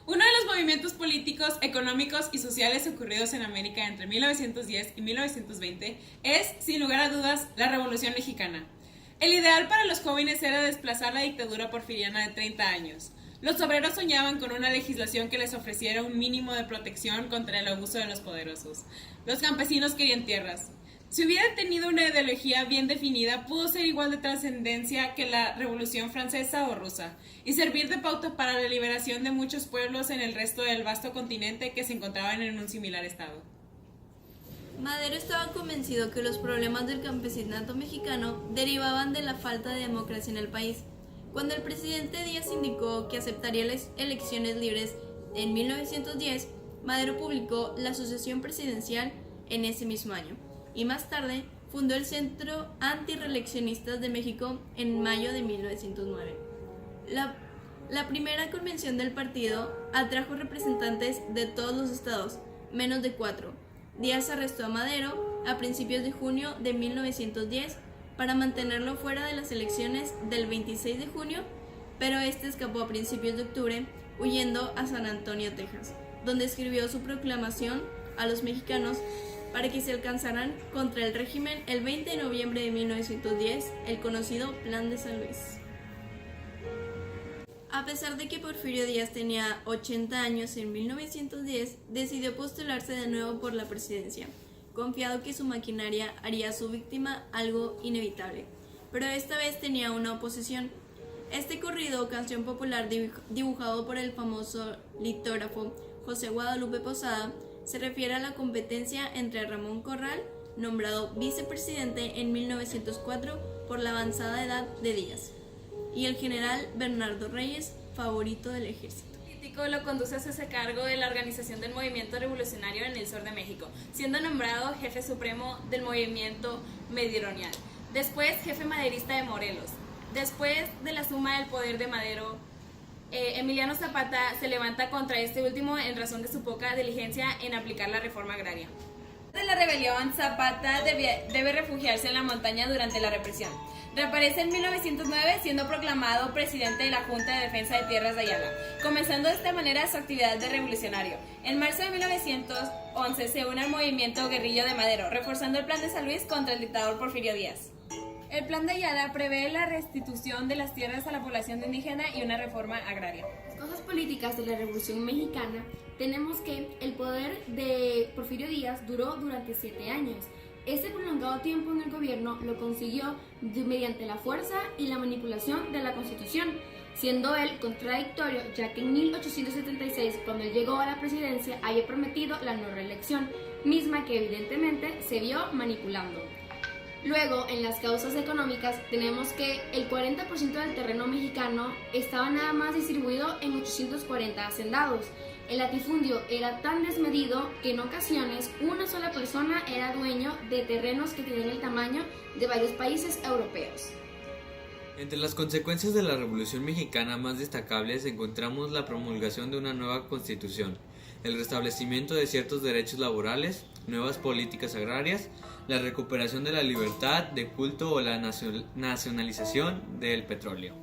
Uno de los movimientos políticos, económicos y sociales ocurridos en América entre 1910 y 1920 es, sin lugar a dudas, la Revolución Mexicana. El ideal para los jóvenes era desplazar la dictadura porfiriana de 30 años. Los obreros soñaban con una legislación que les ofreciera un mínimo de protección contra el abuso de los poderosos. Los campesinos querían tierras. Si hubieran tenido una ideología bien definida, pudo ser igual de trascendencia que la Revolución Francesa o Rusa, y servir de pauta para la liberación de muchos pueblos en el resto del vasto continente que se encontraban en un similar estado. Madero estaba convencido que los problemas del campesinado mexicano derivaban de la falta de democracia en el país. Cuando el presidente Díaz indicó que aceptaría las elecciones libres en 1910, Madero publicó la Asociación Presidencial en ese mismo año, y más tarde fundó el Centro Antirreeleccionistas de México en mayo de 1909. La primera convención del partido atrajo representantes de todos los estados, menos de 4. Díaz arrestó a Madero a principios de junio de 1910 para mantenerlo fuera de las elecciones del 26 de junio, pero este escapó a principios de octubre huyendo a San Antonio, Texas, donde escribió su proclamación a los mexicanos para que se alcanzaran contra el régimen el 20 de noviembre de 1910, el conocido Plan de San Luis. A pesar de que Porfirio Díaz tenía 80 años en 1910, decidió postularse de nuevo por la presidencia, confiado que su maquinaria haría a su víctima algo inevitable, pero esta vez tenía una oposición. Este corrido, canción popular dibujado por el famoso litógrafo José Guadalupe Posada, se refiere a la competencia entre Ramón Corral, nombrado vicepresidente en 1904 por la avanzada edad de Díaz, y el general Bernardo Reyes, favorito del ejército. El político lo conduce hacia ese cargo de la organización del movimiento revolucionario en el sur de México, siendo nombrado jefe supremo del movimiento meridional, después jefe maderista de Morelos. Después de la suma del poder de Madero, Emiliano Zapata se levanta contra este último en razón de su poca diligencia en aplicar la reforma agraria. De la rebelión, Zapata debe refugiarse en la montaña durante la represión. Reaparece en 1909 siendo proclamado presidente de la Junta de Defensa de Tierras de Ayala, comenzando de esta manera su actividad de revolucionario. En marzo de 1911 se une al movimiento guerrilla de Madero, reforzando el Plan de San Luis contra el dictador Porfirio Díaz. El Plan de Ayala prevé la restitución de las tierras a la población indígena y una reforma agraria. Cosas políticas de la Revolución Mexicana, tenemos que el poder de Porfirio Díaz duró durante 7 años. Este prolongado tiempo en el gobierno lo consiguió mediante la fuerza y la manipulación de la Constitución, siendo él contradictorio, ya que en 1876, cuando él llegó a la presidencia, había prometido la no reelección, misma que evidentemente se vio manipulando. Luego, en las causas económicas, tenemos que el 40% del terreno mexicano estaba nada más distribuido en 840 hacendados. El latifundio era tan desmedido que en ocasiones una sola persona era dueño de terrenos que tenían el tamaño de varios países europeos. Entre las consecuencias de la Revolución Mexicana más destacables encontramos la promulgación de una nueva constitución, el restablecimiento de ciertos derechos laborales, nuevas políticas agrarias, la recuperación de la libertad de culto o la nacionalización del petróleo.